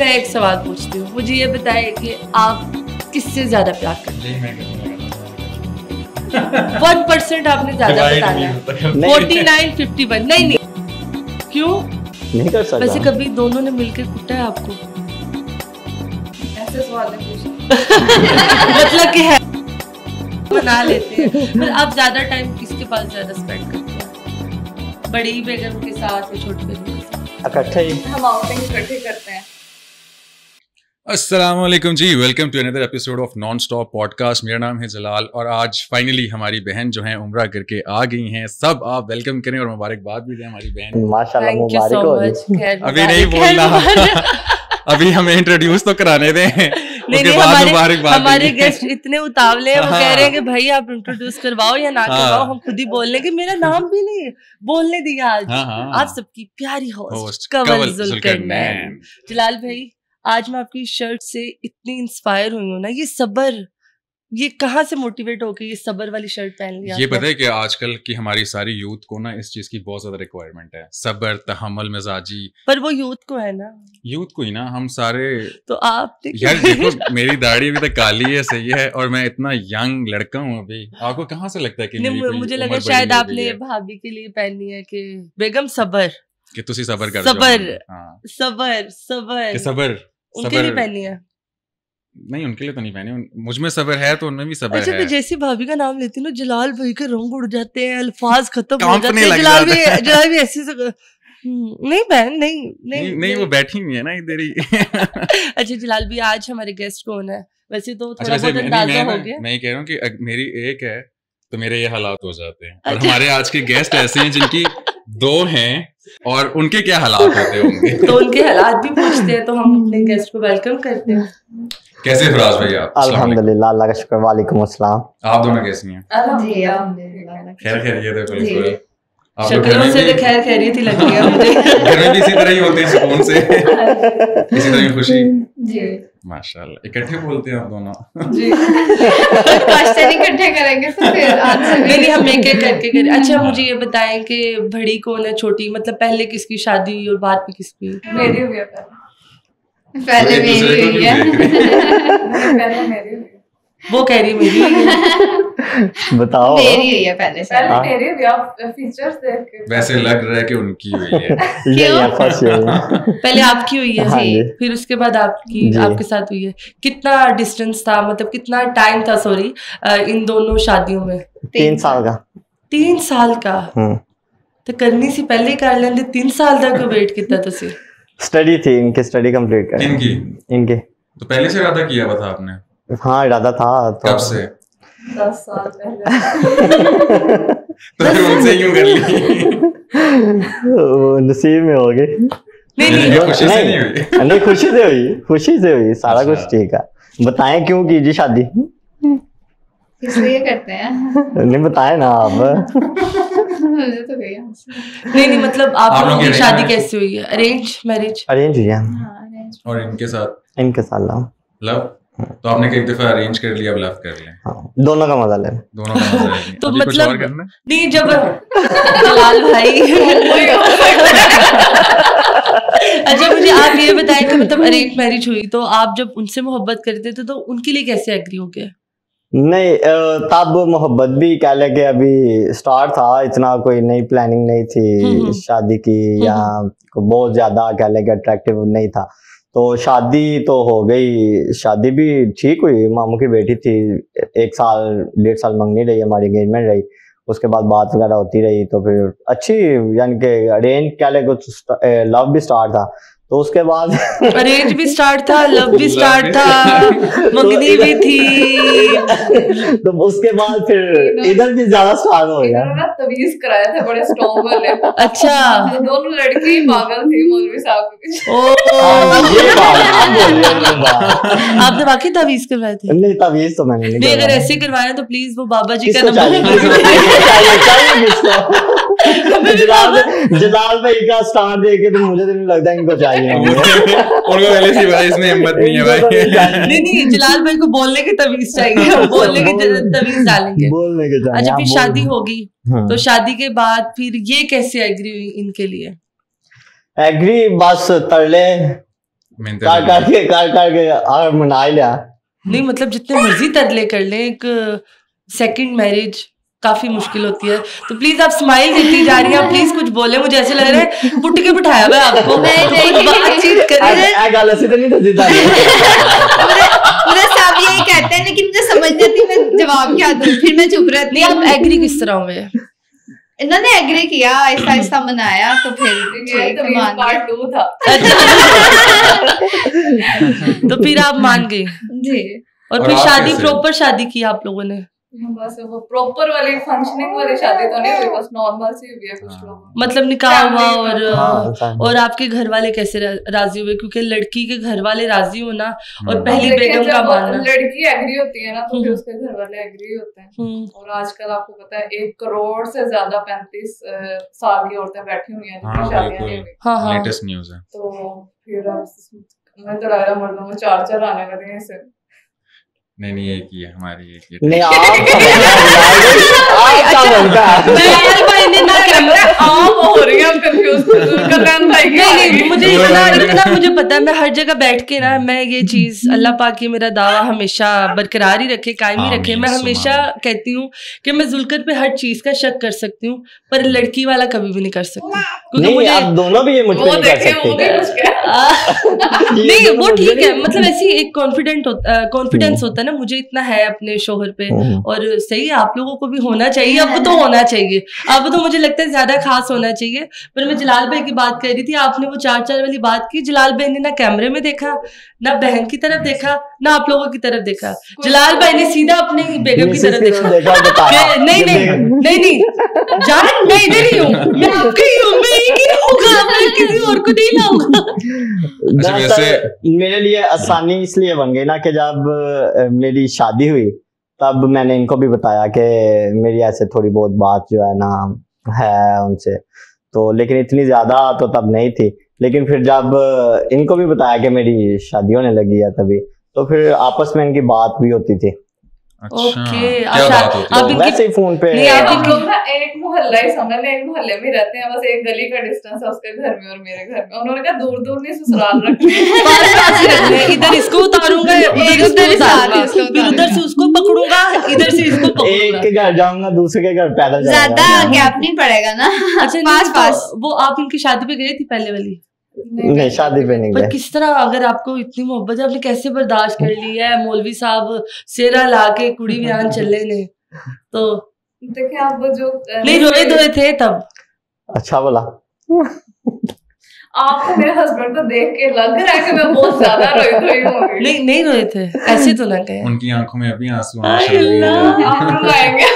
मैं एक सवाल पूछती हूँ, मुझे ये बताइए कि आप किससे ज्यादा प्यार करते हैं? 1% आपने ज्यादा बताया, 49-51 नहीं क्यों नहीं कर सकता। वैसे कभी दोनों ने मिलकर कुटा है आपको? ऐसे सवाल मतलब कि है बना लेते हैं। पर आप ज्यादा टाइम किसके पास ज्यादा स्पेंड करते हैं, बड़ी बेगम के साथ या छोटी बेगम के साथ? इकट्ठे ही हम आउटिंग इकट्ठे करते हैं। अस्सलाम वालेकुम जी, welcome to another episode of non stop podcast. मेरा नाम है जलाल और आज फाइनली हमारी बहन जो है उम्रा करके आ गई हैं। सब आप वेलकम करें और मुबारकबाद भी दें हमारी बहन। माशाल्लाह मुबारक हो जी। अभी नहीं बोलना अभी हमें इंट्रोड्यूस तो कराने दें। नहीं, हमारे गेस्ट इतने उतावले हैं, वो कह रहे हैं कि भाई आप इंट्रोड्यूस करवाओ या ना करवाओ, हम खुद ही बोल लें कि मेरा नाम भी नहीं बोलने दिया आज। आप सबकी प्यारी होस्ट कंवल जुल्करनैन। जलाल भाई, आज मैं आपकी शर्ट से इतनी इंस्पायर हुई हूँ ना, ये सबर, ये कहाँ से मोटिवेट होके ये सबर वाली शर्ट पहन लिया? ये पता है कि आजकल की हमारी सारी यूथ को ना इस चीज की बहुत ज्यादा रिक्वायरमेंट है, सबर, तहम्मुल, मिजाजी। पर वो यूथ को है ना, यूथ को ही ना, हम सारे। तो आप यार देखो, मेरी दाढ़ी अभी तक काली है, सही है, और मैं इतना यंग लड़का हूँ अभी। आपको कहाँ से लगता है कि मुझे लगा शायद आपने भाभी के लिए पहनी है कि बेगम सबर, कि तुसी सबर कर, सबर सबर सबर सबर उनके लिए पहनी है। नहीं, उनके लिए तो नहीं पहनी, मुझ में सबर है तो उनमें भी सबर अच्छा, है। तो जैसे भाभी का नाम लेती ना, जलाल भाई के रंग उड़ जाते हैं, अल्फाज खत्म हो जाते हैं। जलाल भी ऐसे नहीं बहन, नहीं वो बैठी हुई है ना इधर ही। अच्छा जलाल भी, आज हमारे गेस्ट कौन है? वैसे तो थोड़ा बहुत अंदाजा हो गया। मैं कह रहा हूँ कि मेरी एक है तो मेरे ये हालात हो जाते हैं, और हमारे आज के गेस्ट ऐसे हैं जिनकी दो हैं और उनके क्या हालात होते होंगे। तो उनके हालात भी पूछते हैं, तो हम अपने गेस्ट को वेलकम करते हैं। कैसे फराज भाई आप? अल्हम्दुलिल्लाह, अल्लाह का शुक्र। वालेकुम अस्सलाम। आप दोनों कैसी हैं? खैर खैरियत है बिल्कुल। शक्लों से तो खैर खैरियत ही लग रही है मुझे। घर में भी इसी तरह ही होते हैं, सुकून से, इसी तरह की खुशी जी। माशाल्लाह। इकट्ठे बोलते हैं आप दोनों जी। क्वेश्चन इकट्ठे करेंगे तो फिर आंसर नहीं, हम एक एक करके करें। अच्छा मुझे ये बताएं कि बड़ी कौन है, छोटी? मतलब पहले किसकी शादी हुई और बाद में किसकी? मेरी हुई है पहले मेरी हुई है। पहले मेरी हुई है। वो कह रही मेरी हुई है। बताओ। मेरी हुई है पहले मेरी हुई है। फीचर्स देख के वैसे लग रहा है कि उनकी हुई है। पहले आपकी हुई है, फिर उसके बाद आपकी, आपके साथ हुई है। कितना डिस्टेंस था, मतलब कितना टाइम था, सॉरी, इन दोनों शादियों में? 3 साल का। 3 साल का? तो करनी सी पहले ही कर लेंगे, 3 साल तक वेट किया तुसी? स्टडी थी इनकी, स्टडी कंप्लीट कर। इनके तो पहले से इरादा किया हुआ था आपने? हाँ, इरादा था। तो कब से? 10 साल पहले। तो फिर उनसे क्यों कर ली? नसीब में हो गई। नहीं खुशी से नहीं हुई। नहीं, खुशी से हुई, खुशी से हुई, सारा कुछ ठीक है। बताएं क्यों कीजिए शादी? इसलिए करते हैं। नहीं बताए ना आप। मुझे तो गई। नहीं मतलब आप लोगों की शादी कैसे हुई है? Arrange marriage? अरेंज हुई है। और इनके साथ? इनके साथ लव। तो आपने एक दफा अरेंज कर लिया, अब लव कर लें। हाँ, दोनों का मजा ले। दोनों का मजा ले। तो मतलब नहीं, जब जलाल भाई अच्छा मुझे आप ये बताएं कि मतलब अरेंज मैरिज हुई तो आप जब उनसे मोहब्बत करते थे तो उनके लिए कैसे एग्री हो गया? नहीं, तब मोहब्बत भी कह ले कि अभी स्टार्ट था, इतना कोई नई प्लानिंग नहीं थी शादी की, या बहुत ज्यादा कह ले कि अट्रैक्टिव नहीं था। तो शादी तो हो गई, शादी भी ठीक हुई। मामू की बेटी थी, 1 साल 1.5 साल मंगनी रही, हमारी एंगेजमेंट रही, उसके बाद बात वगैरह होती रही, तो फिर अच्छी, यानी कि अरेंज कह ले, कुछ लव भी स्टार्ट था। तो उसके बाद अरेंज भी स्टार्ट था, लव भी स्टार्ट था, मंगनी भी थी। तो उसके बाद फिर इधर भी ज्यादा स्टार्ट हो गया। इन्होंने तवीज कराए थे बड़े स्ट्रॉन्ग वाले। अच्छा, दोनों लड़के ही पागल थे मौलवी साहब के पीछे। आपने वाकई तवीज करवाए थे? नहीं, तवीज तो मैंने नहीं। अगर ऐसे करवाया तो प्लीज वो बाबा जी का जलाल भाई का स्टार देखे तो मुझे तो नहीं लगता इनको चाहिए। उनको पहले से पता इसमें हिम्मत नहीं है भाई। नहीं, जलाल भाई को बोलने की तवीज चाहिए, बोलने की तवीज डालेंगे, बोलने के चाहिए। अच्छा फिर शादी होगी, तो शादी के बाद फिर ये कैसे एग्री हुई इनके लिए? एग्री बस तरले कर मना लिया। नहीं मतलब जितने मर्जी तरले कर लें, एक सेकंड मैरिज काफी मुश्किल होती है। तो प्लीज आप स्माइल देती जा रही हैं, प्लीज कुछ बोले, मुझे ऐसे लग रहा है पुट के बिठाया हुआ आपको। बातचीत करें सब यही कहते हैं, लेकिन मुझे समझ नहीं आती मैं जवाब क्या दूं, फिर मैं चुप रहती हूँ। आप एग्री किस तरह हुए? इन्होंने एग्री किया, आहिस्ता आहिस्ता मनाया, तो फिर पार्ट 2 था। तो फिर आप मान गए जी। और फिर शादी, प्रॉपर शादी की आप लोगों ने? बस वो प्रॉपर वाली फंक्शनिंग वाली शादी तो नहीं हुई, बस नॉर्मल सी हुई है कुछ लोग। मतलब निकाह हुआ और आपके घर वाले कैसे राजी हुए? क्योंकि लड़की के घर वाले राजी होना और पहली बेगम का मानना, लड़की एग्री होती है ना तो फिर उसके घर वाले एग्री होते हैं। और आजकल आपको पता है 1 करोड़ से ज्यादा 35 साल की औरतें बैठी हुई हैं जिनकी शादियां नहीं हुई। हाँ लेटेस्ट न्यूज़ है। तो फिर मैं तो लग रहा मर्दों में 4 आने लगे हैं इससे। नहीं एक ही है हमारी, एक ही नहीं मुझे इतना मुझे पता है, मैं हर जगह बैठ के ना, मैं ये चीज अल्लाह पाक ये मेरा दावा हमेशा बरकरार ही रखे, कायम ही रखे। मैं हमेशा कहती हूँ कि मैं जुल्कर पे हर चीज का शक कर सकती हूँ, पर लड़की वाला कभी भी नहीं कर सकती, क्योंकि मुझे आप दोनों भी ये मुझ पे नहीं कर सकते। नहीं वो ठीक है, मतलब ऐसी एक कॉन्फिडेंस होता है ना, मुझे इतना है अपने शोहर पे, और सही है आप लोगों को भी होना चाहिए। अब तो होना चाहिए, अब तो मुझे लगता है ज्यादा खास होना चाहिए। पर मैं जलाल भाई की बात कर रही थी, आपने वो 4 वाली बात की। जलाल भाई ने ना कैमरे में देखा, ना बहन की तरफ देखा, ना आप लोगों की तरफ देखा। जलाल भाई ने सीधा अपने बेगम की तरफ देखा। नहीं जान मैं इधर ही हूँ, मैं आपकी ही हूँ, मैं एक ही रहूंगा, मैं किसी और को नहीं लाऊंगा। मेरे लिए आसानी इसलिए बन गई ना कि जब मेरी शादी हुई तब मैंने इनको भी बताया कि मेरी ऐसे थोड़ी बहुत बात जो है ना है उनसे, तो लेकिन इतनी ज्यादा तो तब नहीं थी। लेकिन फिर जब इनको भी बताया कि मेरी शादी होने लगी है तभी, तो फिर आपस में इनकी बात भी होती थी। ओके, आप वैसे ही फोन पे हम लोग ना एक मोहल्ला ही समझ लें, एक मोहल्ले में रहते हैं, बस एक गली का डिस्टेंस है उसके घर में और मेरे घर में। उन्होंने कहा दूर दूर नहीं ससुराल रखने, इधर इसको उतारूंगा, फिर उधर से उसको पकड़ूंगा, इधर से इसको पकड़ूंगा, एक के घर जाऊंगा दूसरे के घर पैदल ज्यादा गैप नहीं पड़ेगा ना। अच्छा पास वो आप इनकी शादी पे गए थी पहले वाली? नहीं शादी पे नहीं। पर किस तरह, अगर आपको इतनी मोहब्बत है, आपने कैसे बर्दाश्त कर ली है? मौलवी साहब सेरा ला के कुड़ी बयान चले ने, तो देखिए आप जो नहीं रोए धोए थे तब? अच्छा बोला आपको मेरे हस्बैंड को देख के लग रहा है कि मैं बहुत ज्यादा रोई धोई होंगी। नहीं रोए थे, ऐसे तो ना कहे। उनकी आंखों में अभी आंसू आप रुलाएंगे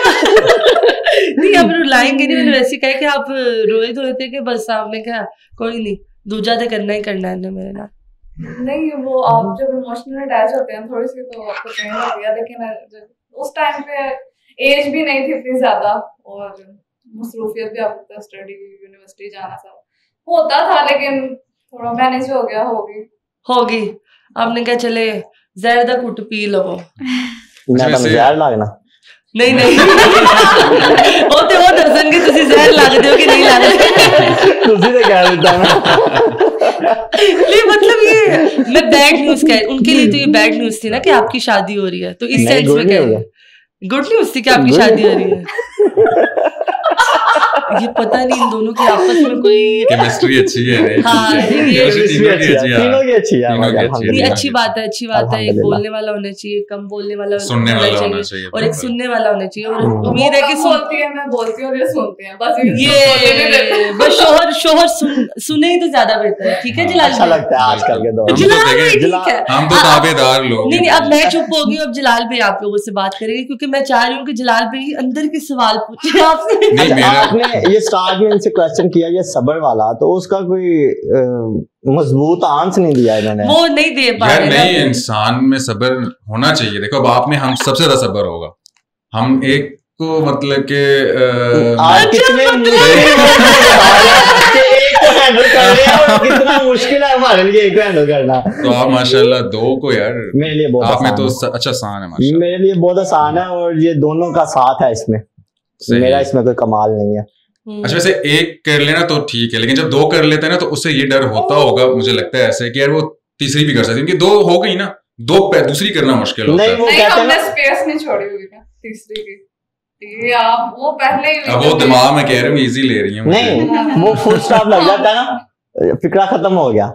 नहीं अब रुलाएंगे नहीं, मैंने वैसे कहा कि आप रोए धोए थे कि बस आपने कहा कोई नहीं, दूजा तो करना ही करना है मेरे ना। नहीं वो आप जब इमोशनल अटैच होते हैं थोड़ी सी तो आपको पेन लग गया, लेकिन उस टाइम पे एज भी नहीं थी इतनी ज्यादा और मसरूफियत भी आपको स्टडी यूनिवर्सिटी जाना था होता था, लेकिन थोड़ा मैनेज हो गया। होगी आपने क्या चले जहर दा कुट पी लो। जहर लगना नहीं वो दसन के तुसी जहर लगदे हो कि नहीं लगदे, तुसी तो कह देता ना। नहीं मतलब ये मैं बैड न्यूज कह, उनके लिए तो ये बैड न्यूज थी ना कि आपकी शादी हो रही है, तो इस सेंस में कह गुड न्यूज थी कि आपकी शादी हो रही है। ये पता नहीं इन दोनों की आपस में कोई केमिस्ट्री अच्छी है। अच्छी बात है एक बोलने वाला होना चाहिए, कम बोलने वाला सुनने वाला होना चाहिए और एक सुनने वाला होना चाहिए। और उम्मीद है कि सुनती है, मैं बोलती हूँ, ये सुनते हैं, बस ये बस शोहर सुने ही तो ज्यादा बेहतर है। ठीक है जलाल, अच्छा लगता है आजकल के दौर में। हम तो ताबेदार लोग। नहीं अब मैं चुप हो गई, अब जलाल भाई आप लोगों से बात करेंगे, क्योंकि मैं चाह रही हूँ कि जलाल भाई अंदर के सवाल पूछे आपसे। आपने ये स्टार्ट में इनसे क्वेश्चन किया ये सब्र वाला, तो उसका कोई मजबूत आंसर नहीं दिया इन्होंने। वो नहीं दे पा रहे। नहीं, इंसान में सब्र होना चाहिए। देखो अब आपने हम सबसे ज्यादा सब्र होगा, हम एक को मतलब के कितना मुश्किल है हमारे लिए एक हैंडल करना। तो आप माशाल्लाह 2 को यार मेरे लिए बहुत आप में तो अच्छा आसान है माशाल्लाह। मेरे लिए बहुत आसान है और ये दोनों का साथ है इसमें, मेरा इसमें कोई कमाल नहीं है। अच्छा वैसे एक कर लेना तो ठीक है, लेकिन जब 2 कर लेते हैं ना तो उससे ये डर होता होगा मुझे लगता है ऐसे कि यार वो तीसरी भी कर सकते हैं, क्योंकि 2 हो गई ना, 2 दूसरी करना मुश्किल होता है। नहीं, हमने स्पेस नहीं छोड़ी हुई ना तीसरी की, आप वो पहले ही अब वो दिमाग में कह रहे हो इजी ले रही है। नहीं, वो फुल स्टॉप लग जाता है ना, फिक्रा खत्म हो गया।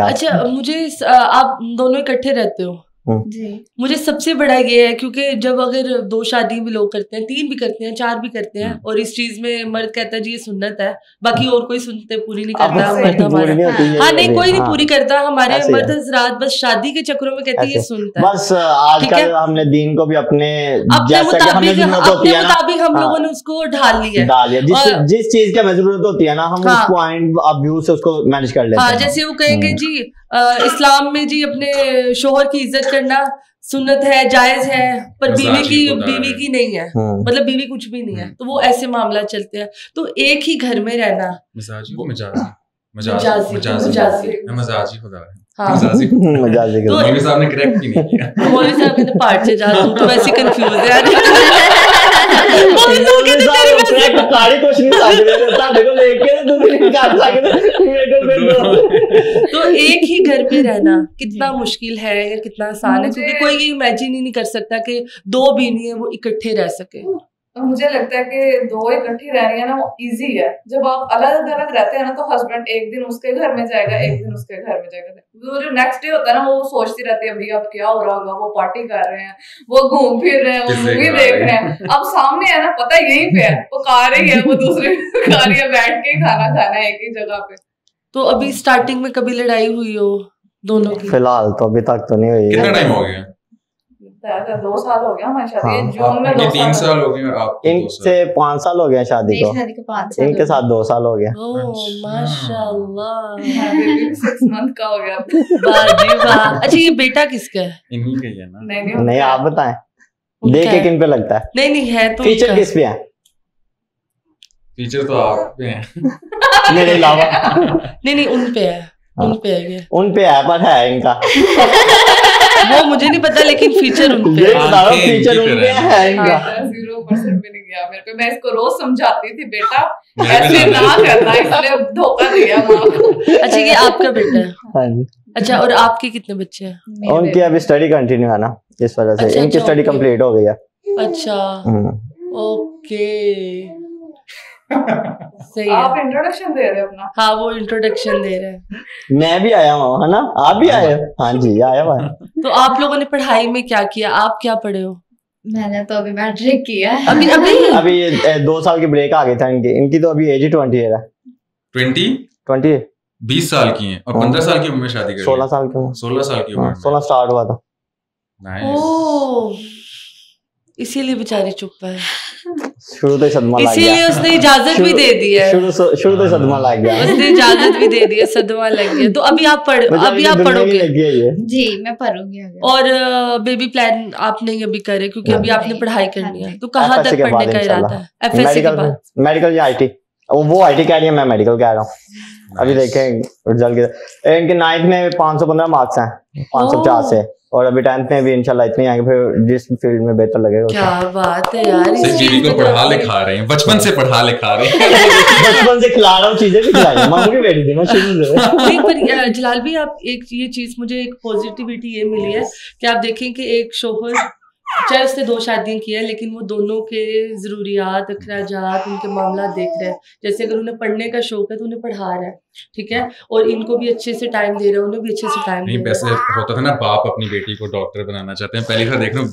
अच्छा, मुझे आप दोनों इकट्ठे रहते हो जी। मुझे सबसे बड़ा ये है, क्योंकि जब अगर 2 शादी भी लोग करते हैं, 3 भी करते हैं, 4 भी करते हैं, और इस चीज में मर्द कहता है जी ये सुन्नत है, बाकी और कोई सुन्नतें पूरी नहीं करता मर्द हमारा। हाँ नहीं, कोई नहीं पूरी करता, हमारे मर्द हज़रात बस शादी के चक्करों में कहते हैं ये सुन्नत है। बस आजकल हमने दीन को भी अपने मुताबिक हम लोगों ने उसको ढाल लिया। जिस चीज की हमें जरूरत होती है ना, हम उस पॉइंट ऑफ व्यू से उसको मैनेज कर लेते हैं। जैसे वो कहेंगे जी इस्लाम में जी अपने शोहर की इज्जत करना सुन्नत है, जायज है, पर बीवी की नहीं है, मतलब बीवी कुछ भी नहीं है, तो वो ऐसे मामला चलते हैं। तो एक ही घर में रहना मजाजी मौलवी साहब ने करेक्ट ही नहीं किया। मौलवी साहब ने पार्ट से जा, तू तो वैसे कंफ्यूज है। तो एक ही घर पे रहना कितना मुश्किल है या कितना आसान है, क्योंकि कोई ये इमेजिन ही नहीं कर सकता कि 2 बीवी है वो इकट्ठे रह सके। मुझे लगता है कि 2 इकट्ठी रह रही है ना, वो इजी है। जब आप अलग अलग रहते हैं ना, तो हस्बैंड एक दिन उसके घर में जाएगा, एक दिन उसके घर में जाएगा, वो जो नेक्स्ट डे होता है ना, वो सोचती रहती है अभी अब क्या हो रहा होगा, वो पार्टी कर रहे हैं, वो घूम फिर रहे हैं, वो मूवी देख रहे हैं। अब सामने है ना, पता यहीं पे है, वो खा रही है, वो दूसरे खा रही है, बैठ के खाना खाना है एक ही जगह पे। तो अभी स्टार्टिंग में कभी लड़ाई हुई हो दोनों की? फिलहाल तो अभी तक तो नहीं हुई। कितना टाइम हो गया? 2 साल हो गया हमारी शादी, जून में 2 3 साल हो गए, आपको इनसे 5 साल हो गए शादी को, इनके साथ 2 साल हो गया। माशाल्लाह, 6 मंथ का हो गया। वाह जी वाह। अच्छा, ये बेटा किसका है? इन्हीं का ही है ना? नहीं आप बताएं, देख के किन पे लगता है? नहीं है तो फीचर किस पे है? फीचर तो आप पे हैं मेरे अलावा। नहीं उन पे है, उन पे है, उन पे है, पर है इनका वो मुझे नहीं पता, लेकिन फीचर उन पे है। फीचर उन पे है इनका। 0% भी नहीं गया मेरे पे। मैं इसको रोज समझाती थी, बेटा ऐसे ना करना, इसलिए धोखा दिया माँ को। अच्छा, ये आपका बेटा है? हाँ जी। अच्छा, और आपके कितने बच्चे हैं? उनकी अभी स्टडी कंटिन्यू है ना, इस वजह से इनकी स्टडी कंप्लीट हो गई है। अच्छा, ओके, सही है। आप इंट्रोडक्शन दे रहे हो अपना? हाँ, वो इंट्रोडक्शन दे रहे हैं। मैं भी आया हूँ, है ना? आप भी आए? हाँ जी, आया हुआ। तो आप लोगों ने पढ़ाई में क्या किया? आप क्या पढ़े हो? मैंने तो अभी मैट्रिक किया है। अभी 2 साल की ब्रेक आ गई था इनकी तो अभी एज ही 20 है। 20 20 साल की है, और 15 साल की उम्र में शादी कर 16 साल की उम्र। 16 साल की उम्र 16 स्टार्ट हुआ था। इसीलिए बेचारी चुप है, शुरू तो सदमा लग गया, इसीलिए उसने इजाजत भी दे दी है। शुरू तो सदमा लग गया, उसने इजाजत भी दे दी है, सदमा लग गया। तो अभी आप पढ़ोगे? जी, मैं पढ़ूंगी। और बेबी प्लान आप नहीं अभी करे, क्योंकि अभी आपने पढ़ाई करनी है, तो कहाँ तक पढ़ने का इरादा है? FSC के बाद? मेडिकल या IT? वो IT कह रही है, मैं मेडिकल कह रहा हूँ। अभी देखें रिजल्ट के। इनके 9th में 515 मार्क्स हैं 550 से, और अभी 10th में भी इंशाल्लाह इतने आएंगे, फिर जिस फील्ड में बेहतर लगेगा। क्या बात है यार, बीवी को पढ़ा लिखा रहे हैं, बचपन से पढ़ा लिखा रहे हैं। बचपन से खिला रहा हूँ, चीजें भी खिलाई, मम्मी की बेटी थी मैं शुरू से। नहीं, पर जलाल भी आप ये चीज, मुझे एक पॉजिटिविटी ये मिली है कि आप देखें कि एक शोहर चाहे उसने 2 शादियां की है, लेकिन वो दोनों के जरूरियात, अखराजात, उनके मामला देख रहे हैं। जैसे अगर उन्हें पढ़ने का शौक है तो उन्हें पढ़ा रहा है, ठीक है, और इनको भी अच्छे से टाइम दे रहा है, उन्हें भी अच्छे से टाइम दे रहा है। वैसे होता था ना, बाप अपनी बेटी को डॉक्टर बनाना चाहते हैं, पहली बार देख लो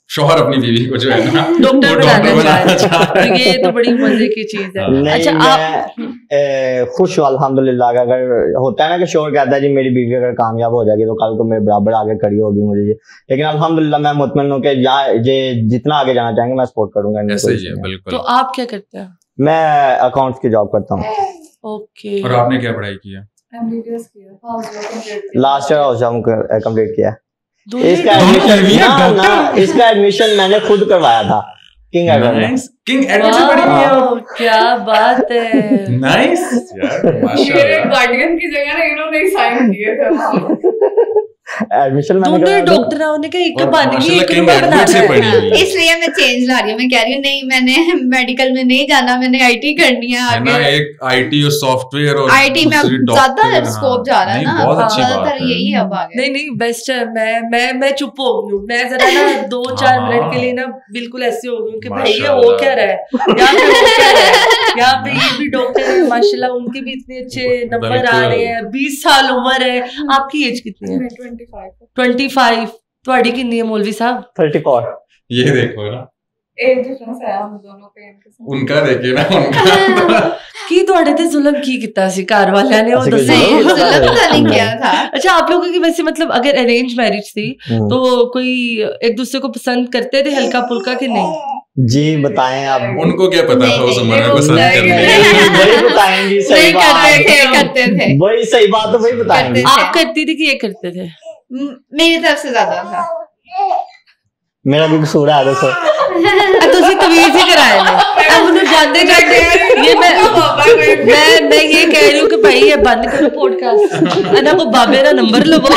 शौहर अपनी बीवी को जो है ना डॉक्टर बनाना चाहते हैं। ये तो बड़ी मजे की चीज है। अच्छा, आप खुश हो अल्हम्दुलिल्लाह। अगर होता है ना कि शौहर कहता है जी मेरी बीवी अगर कामयाब हो जाएगी तो कल को मेरे बराबर आगे खड़ी होगी मुझे, लेकिन अल्हम्दुलिल्लाह मैं मुतमईन हूं कि जितना आगे जाना चाहेंगे मैं सपोर्ट करूंगा। बिल्कुल। तो आप क्या करते हैं? मैं अकाउंट्स की जॉब करता हूँ। ओके। और आपने क्या पढ़ाई किया? MBBS किया, last year house job complete किया। इसका एडमिशन मैंने खुद करवाया था किंग एडवर्ड से। क्या बात है, नाइस यार, माशाल्लाह। गार्डियन की जगह ना इन्होंने ही साइन किए थे। एडमिशन दोनों डॉक्टर होने का एक बहाने इसलिए मैं चेंज ला रही हूँ। मैं कह रही हूँ नहीं, मैंने मेडिकल में नहीं जाना, मैंने IT करनी है आगे। एक IT और सॉफ्टवेयर और IT में ज्यादा स्कोप जा रहा है ना, ज्यादातर यही है अब आगे। नहीं बेस्ट है। मैं चुप हो गई हूँ, मैं जरा ना 2-4 मिनट के लिए ना बिल्कुल ऐसे हो गई कि भाई ये हो क्या रहा है यहाँ पे, हो क्या रहा है यहाँ पे। ये भी डॉक्टर है माशाल्लाह, उनके भी इतने अच्छे नंबर आ रहे हैं, 20 साल उम्र है। आपकी एज कितनी है? 25। ਤੁਹਾਡੀ कितनी है मौलवी साहब? 34। ये देखो ना, एक डिफरेंस है हम दोनों पे। उनका देखिए ना, उनका की ਤੁਹਾਡੇ ਤੇ ਜ਼ੁਲਮ ਕੀ ਕੀਤਾ ਸੀ ਘਰ ਵਾਲਿਆਂ ਨੇ, ਉਹ ਦੱਸੋ। जुल्म तो नहीं किया था। अच्छा, आप लोगों की वैसे मतलब अगर अरेंज मैरिज थी तो कोई एक दूसरे को पसंद करते थे हल्का फुल्का कि नहीं? जी बताएं आप। उनको क्या पता था उस उम्र में पसंद करने? वही बताएंगी, सही बात करते थे, वही सही बात है, वही बताएंगे। आप करती थी कि ये करते थे? मेरी तरफ से ज्यादा था। मेरा भी कसूर है देखो। ਤੁਸੀਂ ਤਮੀਜ਼ ਹੀ कराए ने अब उन्हें जानते ये मैं ये कह रही हूँ कि भाई ये बंद करो पॉडकास्ट, है ना, को बाबे का नंबर लवो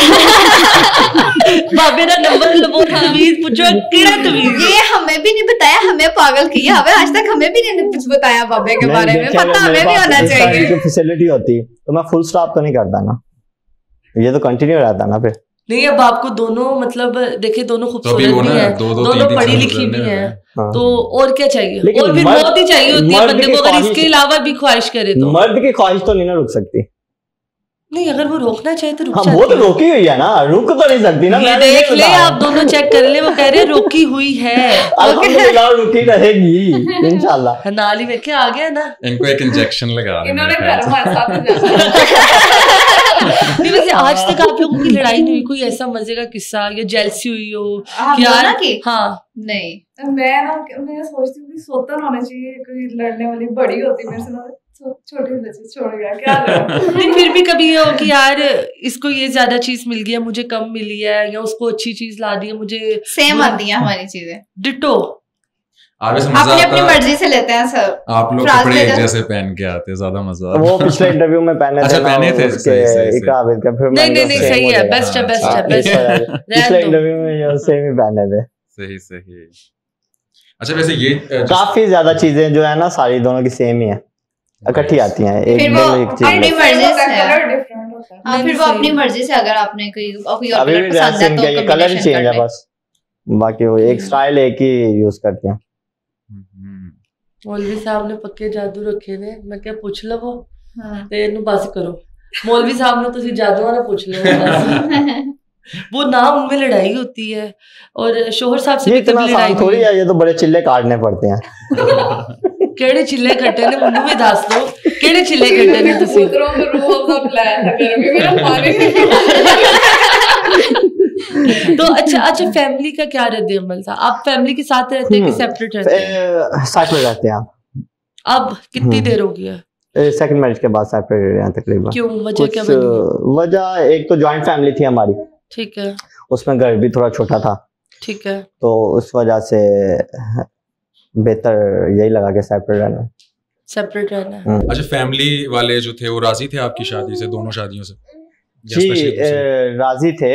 बाबे का नंबर लवो, तमीज पूछो केड़ा तमीज। ये हमें भी नहीं बताया, हमें पागल किया, हमें आज तक हमें भी नहीं कुछ बताया बाबे के बारे में, पता हमें भी होना चाहिए। जो फैसिलिटी होती तो मैं फुल स्टॉप तो नहीं करता ना, ये तो कंटिन्यू रहता ना फिर। नहीं, अब आपको दोनों मतलब देखे दोनों खूबसूरत भी हैं, दोनों पढ़ी लिखी भी हैं, तो और क्या चाहिए? और फिर मौत ही चाहिए होती है बंदे को, अगर इसके अलावा भी ख्वाहिश करे तो। मर्द की ख्वाहिश तो नहीं ना रुक सकती। नहीं, अगर वो रोकना चाहे तो रुक सकती। वो तो रोकी हुई है ना, रुक तो नहीं सकती ना। ये देख ले, आप दोनों चेक कर ले, वो कह रहे रोकी हुई है। अल्हम्दुलिल्लाह रुकी रहेगी इंशाल्लाह। नाली में क्या आ गया ना, इनको एक इंजेक्शन लगा इन्होंने घर में साथ नहीं, वैसे आज तक आप लोगों की लड़ाई नहीं हुई? कोई ऐसा मजे का किस्सा या जेलसी हुई हो यार? हाँ नहीं, मैं सोचती हूँ कि सोतन होना चाहिए, कोई लड़ने वाली बड़ी होती मेरे से, छोटी बच्ची छोड़ गया क्या। नहीं, फिर भी कभी ये हो कि यार इसको ये ज्यादा चीज मिल गई है, मुझे कम मिली है, या उसको अच्छी चीज ला दी है, मुझे सेम आती है हमारी चीजें, डिटो। अपनी मर्जी से लेते हैं सर। आप लोग कपड़े एक जैसे पहन के आते हैं, ज्यादा मजा। वो पिछले इंटरव्यू में पहने थे। पहने थे नहीं सही है, बेस्ट है पिछले इंटरव्यू में सेम ही पहने थे। सही। अच्छा, वैसे ये काफी ज्यादा चीजें जो है ना सारी दोनों की सेम ही है, इकट्ठी आती हैं, एक चीज अपनी मर्जी से। फिर वो अपनी मर्जी से, अगर आपने कोई और कलर पसंद है तो कलर ही चेंज है बस, बाकी वो एक स्टाइल एक ही यूज करते हैं। मौलवी साहब ने पक्के जादू रखे ने, मैं क्या पूछ लवो ते इनु बस करो। मौलवी साहब ने तुसी जादू ना पूछ लो वो ना उनमें लड़ाई होती है, और शोहर साहब से भी कभी लड़ाई थोड़ी है, ये तो बड़े चिल्ले काटने पड़ते हैं। केड़े चिल्ले कट्टे ने मुन्नू भी दस दो, केड़े चिल्ले कट्टे ने तुसी? उतरों में रूह अफ़ज़ा प्लान है करके मेरा पानी। तो अच्छा, फैमिली का क्या रद्द अमल था? आप फैमिली के साथ रहते हैं कि सेपरेट रहते हैं? साथ में रहते हैं। अब कितनी देर हो गई है? सेकंड मैरिज के बाद सेपरेट रहे हैं तकरीबन। क्यों, वजह क्या बनी? वजह एक तो जॉइंट फैमिली थी हमारी, ठीक है, उसमें घर भी थोड़ा छोटा था, ठीक है, तो उस वजह से बेहतर यही लगा कि सेपरेट रहना। अच्छा, फैमिली वाले जो थे वो राजी थे आपकी शादी से, दोनों शादियों से? जी राजी थे,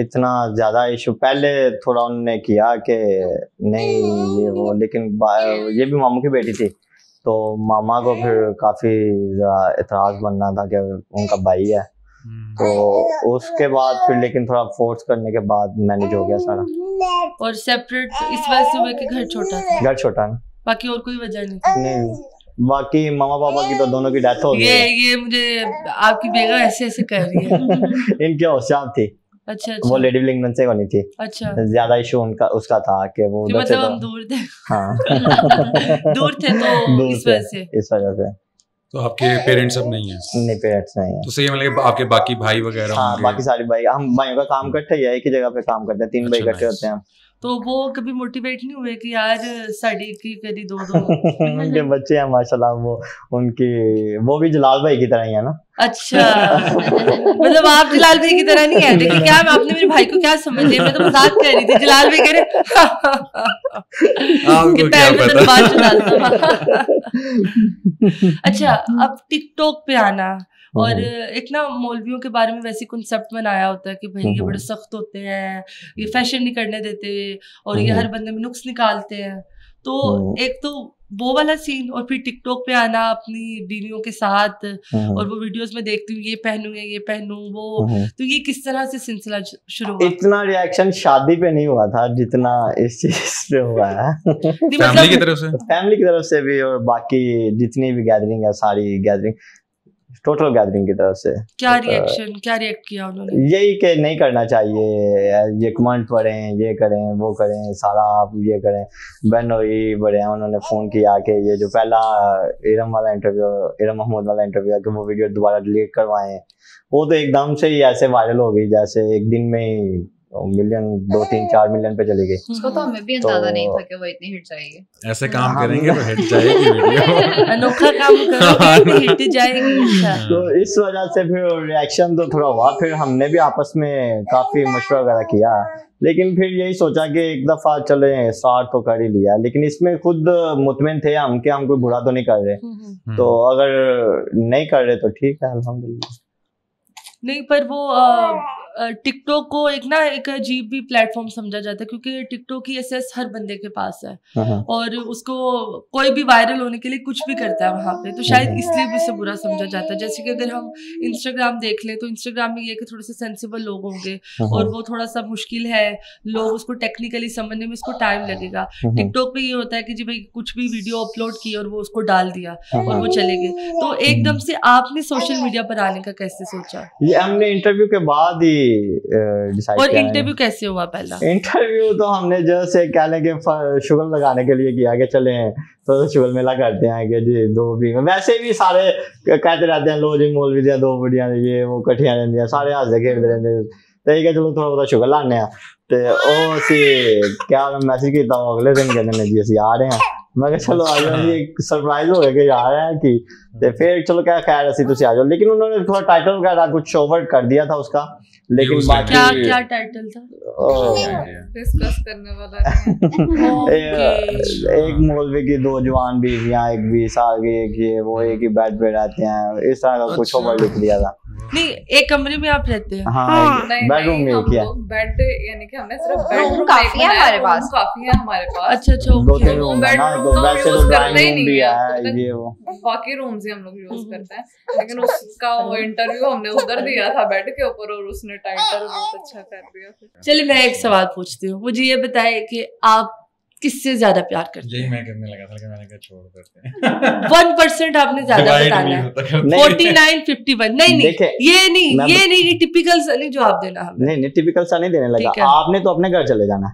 इतना ज्यादा इशू पहले थोड़ा उन्होंने किया कि नहीं ये वो, लेकिन ये भी मामू की बेटी थी तो मामा को फिर काफी एतराज बनना था कि उनका भाई है, तो उसके बाद फिर लेकिन थोड़ा फोर्स करने के बाद मैनेज हो गया सारा। और सेपरेट इस वजह से हुए कि घर छोटा था? घर छोटा है, बाकी और कोई वजह नहीं। बाकी मामा पापा की तो दोनों की डेथ हो गई। ये मुझे आपकी बेगम ऐसे कर रही है। इनके होशियार थी। अच्छा। वो लेडी लिंगडन से बनी थी। अच्छा। ज्यादा इशू उसका था कि वो मतलब हम दूर थे। हाँ दूर थे तो इस वजह से। तो आपके पेरेंट्स अब नहीं है? नहीं, पेरेंट्स नहीं है। तो सही मतलब आपके बाकी भाई वगैरह? हाँ, बाकी सारे भाई, हम भाइयों का काम इकट्ठे ही है, एक ही जगह पे काम करते हैं, 3 भाई इकट्ठे होते हैं। तो वो कभी मोटिवेट नहीं हुए कि यार साड़ी की करी दो उनके बच्चे हैं माशाल्लाह, वो भी जलाल भाई की तरह ही है ना। अच्छा मतलब आप जलाल भाई की तरह नहीं है? देखिए क्या आपने मेरे भाई को क्या समझ लिया, मैं तो मजाक कर रही थी। जलाल भाई कह रहे अच्छा, अब टिकटॉक पे आना और एक ना मौलवियों के बारे में वैसी कॉन्सेप्ट बनाया होता है कि भाई ये बड़े सख्त होते हैं, ये फैशन नहीं करने देते और ये हर बंदे में नुक्स निकालते हैं। तो एक तो वो वाला सीन, और फिर टिकटॉक पे आना अपनी बीवियों के साथ और वो वीडियोस में देखती हूँ ये पहनूं ये पहनूं वो, तो ये किस तरह से सिलसिला शुरू हुआ? इतना रिएक्शन शादी पे नहीं हुआ था जितना इस चीज पे हुआ है। फैमिली की तरफ से भी और बाकी जितनी भी गैदरिंग है, सारी गैदरिंग, टोटल गैदरिंग की तरफ से। क्या रिएक्ट किया उन्होंने? यही कि नहीं करना चाहिए, ये कमेंट पढ़ें, ये करें वो करें, सारा आप ये करें। बहन वही बड़े हैं, उन्होंने फोन किया कि ये जो पहला इरम महमूद वाला इंटरव्यू है कि वो वीडियो दोबारा डिलीट करवाएं। वो तो एकदम से ही ऐसे वायरल हो गई जैसे एक दिन में ही मिलियन, 2-3-4 मिलियन पे चली गई। उसको तो हमें भी अंदाजा नहीं था कि वो इतनी हिट जाएगी। ऐसे काम करेंगे तो हिट जाएगी वीडियो। अनोखा काम करो हिट जाएगी। तो इस वजह से फिर रिएक्शन तो थोड़ा हुआ। फिर हमने भी आपस में काफी मशवरा वगैरह किया, लेकिन फिर यही सोचा कि एक दफा चले स्टार्ट तो कर ही लिया, लेकिन इसमें खुद मुतमिन थे हम कि हम कोई बुरा तो नहीं कर रहे। तो अगर नहीं कर रहे तो ठीक है, अल्हम्दुलिल्लाह। नहीं, पर वो टिकटॉक को एक अजीब भी प्लेटफॉर्म समझा जाता है, क्योंकि टिकटॉक की एक्सेस हर बंदे के पास है और उसको कोई भी वायरल होने के लिए कुछ भी करता है वहां पे, तो शायद इसलिए भी इसे बुरा समझा जाता है। जैसे कि अगर हम इंस्टाग्राम देख लें तो इंस्टाग्राम में ये कि थोड़े से सेंसिबल लोग होंगे और वो थोड़ा सा मुश्किल है, लोग उसको टेक्निकली समझने में उसको टाइम लगेगा। टिकटॉक पे ये होता है कि जी भाई कुछ भी वीडियो अपलोड की और वो उसको डाल दिया और वो चले गए। तो एकदम से आपने सोशल मीडिया पर आने का कैसे सोचा? ये हमने इंटरव्यू के बाद ही डिसाइड किया। और इंटरव्यू कैसे हुआ? पहला इंटरव्यू तो हमने जैसे क्या लेंगे शुगर लगाने के लिए किया कि चले तो शुगर मेला करते हैं कि जी दो भी, वैसे भी सारे कहते रहते हैं लो जी मौलवी दिया दो बुढ़िया ये वो कट्ठियां रहती हैं, सारे हंसते खेलते रहते हैं, तो ये चलो थोड़ा बहुत शुगर लाने ते ओ सी क्या मैसेज किया अगले दिन कहते हैं जी असं आ रहे हैं। मैं कहा चलो आ जाओ, एक सरप्राइज हो गया कि आ रहे हैं कि ते फिर चलो क्या खैर असी तुसी आ जाओ। लेकिन उन्होंने थोड़ा टाइटल वगैरह कुछ ओवर्ट कर दिया था उसका, लेकिन बाकी क्या टाइटल था? डिस्कस करने वाला एक मौलवी की 2 जवान बीवियां, एक 20 साल की, एक ये वो, एक ही बेड पे रहते हैं, इस तरह का कुछ ओवर लिख दिया था। नहीं, एक कमरे में आप रहते हैं? हाँ, बेडरूम में किया। बेड यानी कि हमने सिर्फ बेडरूम काफी है हमारे पास, काफी है हमारे पास। अच्छा 2-3 रूम है ना, तो वैसे तो ड्राइंग रूम भी है ये वो, बाकी रूम्स ही हम लोग यूज करते हैं। लेकिन उसका वो इंटरव्यू हमने उधर दिया था बेड के ऊपर और उसने टाइटल बहुत अच्छा कर दिया। चलिए मैं एक सवाल पूछती हूँ, मुझे ये बताइए कि आप किससे ज्यादा प्यार करते हैं? यही मैं करने लगा था कि मैंने कहा छोड़ देते हैं। 1% आपने ज्यादा बताना है। 49-51 नहीं ये नहीं टिपिकल सा नहीं जवाब देना हमें। नहीं टिपिकल सा नहीं देने लगा, आपने तो अपने घर चले जाना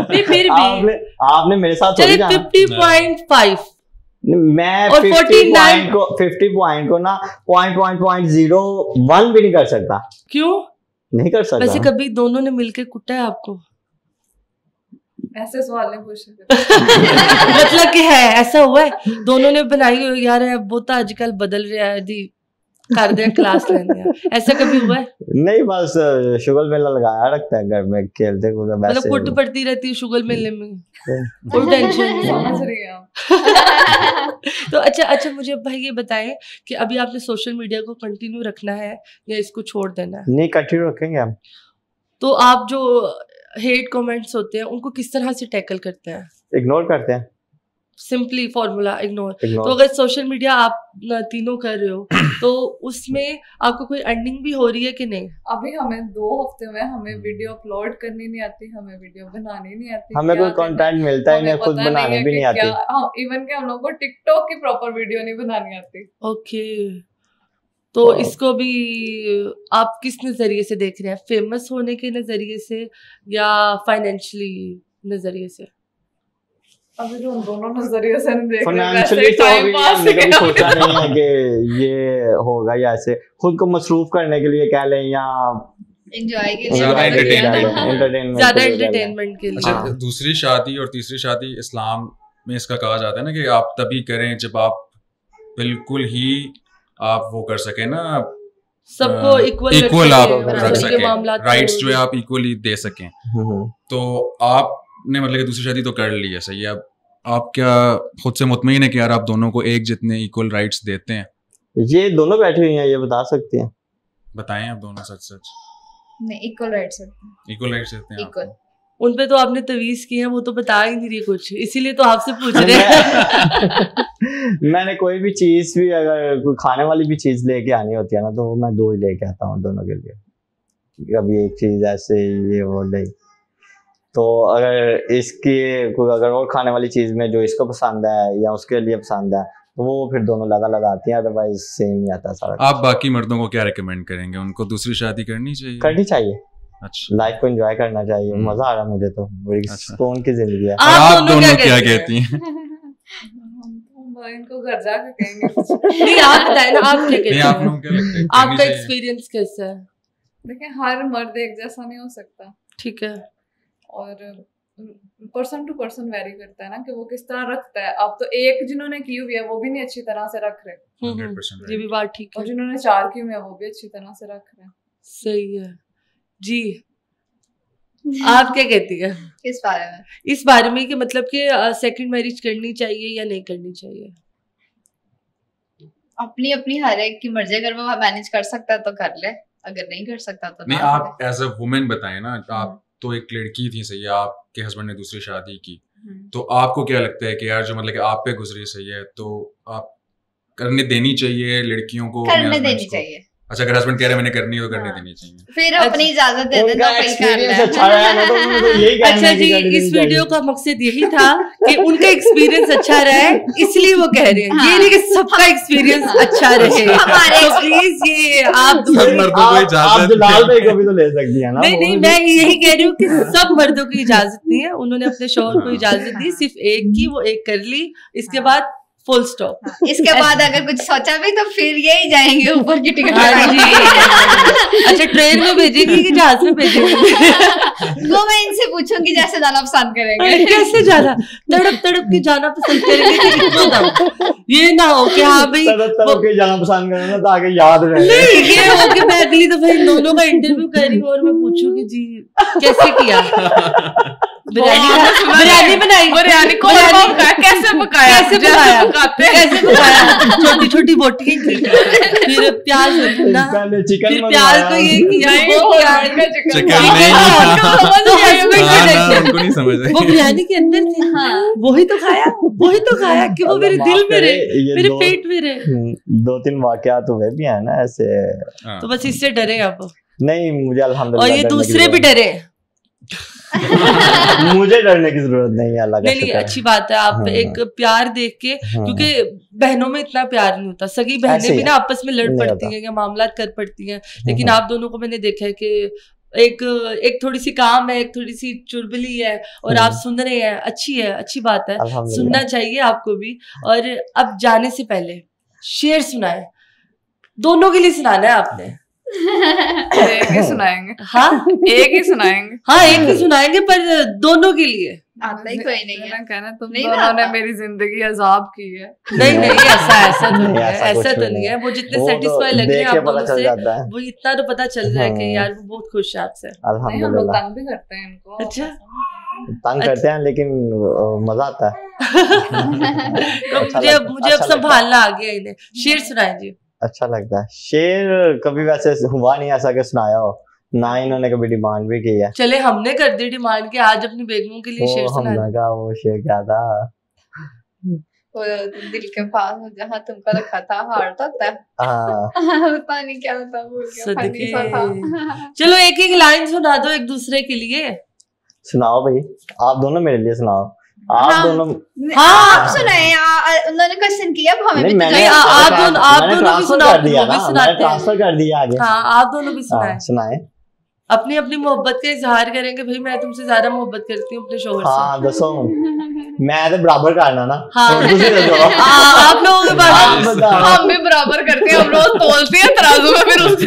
नहीं, फिर भी आपने मेरे साथ 50.5 मैं 50 पॉइंट को ना 0.01 भी नहीं कर सकता। क्यों नहीं कर सकता? वैसे कभी दोनों ने मिलके कुटा है आपको? ऐसे सवाल नहीं पूछ मतलब कि है ऐसा हुआ है दोनों ने बनाई हो यार वो तो आजकल बदल रहा है दी कर दे क्लास लेने, ऐसा कभी हुआ है? नहीं, बस शुगर मेला लगाया रखता है घर में, खेलते कूदते मतलब कुट पड़ती रहती है शुगर मेले में, कोई टेंशन नहीं। समझ रही हैं। तो अच्छा मुझे भाई ये बताएं कि अभी आपने सोशल मीडिया को कंटिन्यू रखना है या इसको छोड़ देना है? नहीं, कंटिन्यू रखेंगे हम। तो आप जो हेट कमेंट्स होते हैं उनको किस तरह से टैकल करते हैं? इग्नोर करते हैं, सिंपली फॉर्मूला इग्नोर। तो अगर सोशल मीडिया आप तीनों कर रहे हो तो उसमें आपको कोई अर्निंग भी हो रही है कि नहीं? अभी हमें 2 हफ्ते में हमें वीडियो अपलोड करनी नहीं आती, हमें वीडियो बनानी नहीं आती, हमें कोई कंटेंट मिलता ही नहीं, खुद बनाने भी नहीं आती। इवन के हम लोग को टिकटॉक की प्रॉपर वीडियो नहीं बनानी आती। ओके, तो इसको भी आप किस नजरिए से देख रहे हैं? फेमस होने के नजरिए से या फाइनेंशियली नजरिए से? अभी तो दोनों नजरिए से नहीं देख रहे। फाइनेंशियली तो अभी हमने कभी सोचा नहीं है कि ये होगा, या ऐसे खुद को मसरूफ करने के लिए कह लें या एंजॉय के लिए, ज्यादा एंटरटेनमेंट के लिए। अच्छा, दूसरी शादी और तीसरी शादी इस्लाम में इसका कहा जाता है ना कि आप तभी करें जब आप बिल्कुल ही आप वो कर सके ना, सबको इक्वल आप रख सके, राइट्स जो है आप इक्वली दे सकें। तो आपने मतलब कि दूसरी शादी तो कर ली है, सही है? अब आप क्या खुद से मुतमईन है कि यार आप दोनों को एक जितने इक्वल राइट्स देते हैं? ये दोनों बैठी हुई हैं, ये बता सकती हैं। बताएं आप दोनों सच सच। नहीं, इक्वल राइट्स इक्वल राइट्स देते हैं इक्वल। उन पे तो आपने तवीज की है, वो तो बता ही नहीं रही कुछ, इसीलिए तो आपसे पूछ रहे हैं। मैंने कोई भी चीज भी, अगर कोई खाने वाली भी चीज लेके आनी होती है ना, तो मैं 2 ही लेके आता हूँ दोनों के लिए। कभी एक चीज ऐसे ये वो नहीं, तो अगर इसकी कोई अगर और खाने वाली चीज में जो इसको पसंद है या उसके लिए पसंद है, तो वो फिर दोनों लगा आती हैं, अदरवाइज सेम ही आता है सारा। आप बाकी मर्दों को क्या रिकमेंड करेंगे? उनको दूसरी शादी करनी चाहिए? अच्छा, लाइफ को एंजॉय करना चाहिए। मजा आ रहा है मुझे तो, बड़ी सुकून की जिंदगी है। आप दोनों क्या कहती हैं? इनको घर जाके कहेंगे। नहीं, आप बताएं ना, आप क्या कहते हैं? आप लोग क्या लगता है, आपका एक्सपीरियंस कैसा है? देखिए, हर मर्द एक जैसा नहीं हो सकता, ठीक है, और पर्सन टू पर्सन वेरी करता है ना कि वो किस तरह रखता है। अब तो एक जिन्होंने की हुई है वो भी नहीं अच्छी तरह से रख रहे, 100% ये भी बात ठीक है, और जिन्होंने 4 की हुई है वो भी अच्छी तरह से रख रहे हैं। सही है जी। आप क्या कहती है इस बारे में? इस बारे में कि मतलब कि सेकंड मैरिज करनी चाहिए या नहीं करनी चाहिए? अपनी अपनी हर एक की मर्जी, अगर वो मैनेज कर सकता है तो कर ले, अगर नहीं कर सकता तो नहीं। आप एज अ वुमेन बताएं ना, आप तो एक लड़की थी, सही है, आपके हस्बैंड ने दूसरी शादी की, तो आपको क्या लगता है कि यार जो मतलब कि आप पे गुजरी, सही है, तो आप करने देनी चाहिए लड़कियों को? करने देनी चाहिए। अच्छा, अगर हस्बैंड कह रहे हैं मैंने करनी है तो करने देनी चाहिए, फिर अपनी इजाजत दे देना। अच्छा जी, इस वीडियो का मकसद यही था कि उनका एक्सपीरियंस अच्छा रहे, इसलिए वो कह रहे हैं। ये नहीं कि सबका एक्सपीरियंस अच्छा रहे। तो प्लीज ये आप जलाल भाई को भी तो ले सकती है ना। नहीं, मैं यही कह रही हूँ कि सब मर्दों की इजाजत नहीं है। उन्होंने अपने शौहर को इजाजत दी, सिर्फ एक की, वो एक कर ली, इसके बाद फुल स्टॉप। इसके बाद अगर कुछ सोचा भी तो फिर यही जाएंगे ऊपर की टिकट। अच्छा, ट्रेन में भेजेंगी कि जहाज में भेजेंगी? वो मैं इनसे पूछूंगी जैसे जाना पसंद करेंगे। कैसे जाना? तड़प तड़प के जाना पसंद करेंगे कि इतना दम? ये ना हो कि हाँ भाई तड़प के जाना पसंद करेंगे ताकि याद रहे। नहीं, ये हो कि मैं अगली दफा इन दोनों का इंटरव्यू कर रही हूँ और मैं पूछूंगी जी कैसे किया, बिरयानी बनाई, बिरयानी कैसे पकाया, छोटी छोटी बोटियां की, फिर प्याज भुना, फिर प्याज को ये किया, वो बिरयानी के अंदर थी, वही तो खाया कि वो मेरे दिल में रहे, मेरे पेट में रहे। 2-3 वाकयात हुए भी हैं ना ऐसे, तो बस इससे डरे आप? नहीं, मुझे अल्हम्दुलिल्लाह, और ये दूसरे भी डरे। मुझे डरने की जरूरत नहीं है, अल्लाह का शुक्र है। अच्छी बात है। आप एक प्यार देख के, क्योंकि बहनों में इतना प्यार नहीं होता, सगी बहनें भी ना आपस में लड़ पड़ती हैं या मामला कर पड़ती हैं, लेकिन आप दोनों को मैंने देखा है कि एक थोड़ी सी काम है, एक थोड़ी सी चुलबुली है, और आप सुन रहे हैं। अच्छी बात है, सुनना चाहिए आपको भी। और अब जाने से पहले शेर सुनाए, दोनों के लिए सुनाना है आपने। एक ही सुनाएंगे। हाँ, एक ही सुनाएंगे। हाँ, एक ही सुनाएंगे, पर दोनों के लिए। आता ही कोई नहीं है। कहना तुम दोनों ने मेरी जिंदगी अजाब की है। नहीं, ऐसा तो नहीं है, ऐसा तो नहीं है। वो जितने सेटिस्फाई लग रहे हैं आप दोनों से, वो इतना तो पता चल रहा है कि यार वो बहुत खुश है आपसे। हम लोग तंग भी करते हैं इनको। अच्छा, तंग करते हैं लेकिन मजा आता है। मुझे अब संभालना आ गया इन्हें। शेर सुनाए जी। अच्छा लगता है शेर। कभी वैसे हुआ नहीं ऐसा कि सुनाया हो, ना इन्होंने कभी डिमांड भी की है। चले, हमने कर दी डिमांड कि आज अपनी बेगमों के लिए शेर सुना। वो शेर क्या था? वो दिल के पास जहाँ तुमको रखा था हारता था। पता नहीं क्या था वो, चलो एक लाइन सुना दो एक दूसरे के लिए। सुनाओ भाई, आप दोनों मेरे लिए सुनाओ। आप दोनों आप सुनाए, उन्होंने क्वेश्चन किया, अब हमें भी आप दोनों भी सुनाते हैं, ट्रांसफर कर दिया आगे। हाँ, आप दोनों भी सुनाए। अपनी अपनी मोहब्बत का इजहार करेंगे। भाई मैं तुमसे ज्यादा मोहब्बत करती हूँ अपने शौहर से। हाँ, दसो। मैं तो बराबर करना ना। हाँ, आप लोगों के पास हम भी बराबर करते हैं, हम रोज तोलते हैं तराजू में, फिर उससे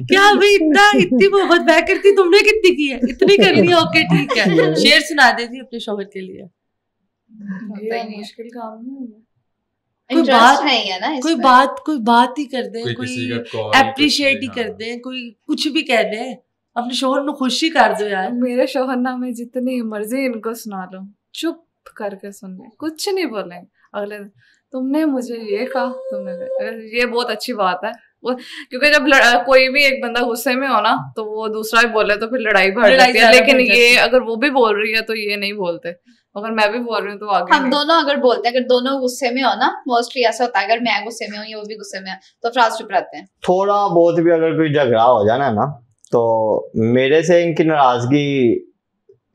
क्या भाई इतनी मोहब्बत मैं करती, तुमने कितनी की है? इतनी करनी है, ओके ठीक है। शेर सुना देती अपने शौहर के लिए। मुश्किल काम नहीं है। कोई बात ही कर दे, कोई एप्रिशिएट ही कर दे, कोई कुछ भी कह दे, अपने शोहर को खुशी कर दो यार। मेरे शोहर ना में जितनी मर्जी इनको सुना लो, चुप करके सुनने, कुछ नहीं बोलेंगे। अगले दिन तुमने मुझे ये कहा, तुमने ये बहुत अच्छी बात है वो, क्योंकि जब कोई भी एक बंदा गुस्से में हो ना तो वो दूसरा भी बोले तो फिर लड़ाई बढ़ जाती है। लेकिन ये अगर वो भी बोल रही है तो ये नहीं बोलते, अगर मैं भी बोल रही हूँ तो आगे हम दोनों अगर बोलते हैं, अगर दोनों गुस्से में हो ना, मोस्टली ऐसा होता है अगर मैं गुस्से में हूँ या वो भी गुस्से में है तो फ्राज चुप रहते हैं। थोड़ा बहुत भी अगर कोई झगड़ा हो जाना ना तो मेरे से इनकी नाराजगी,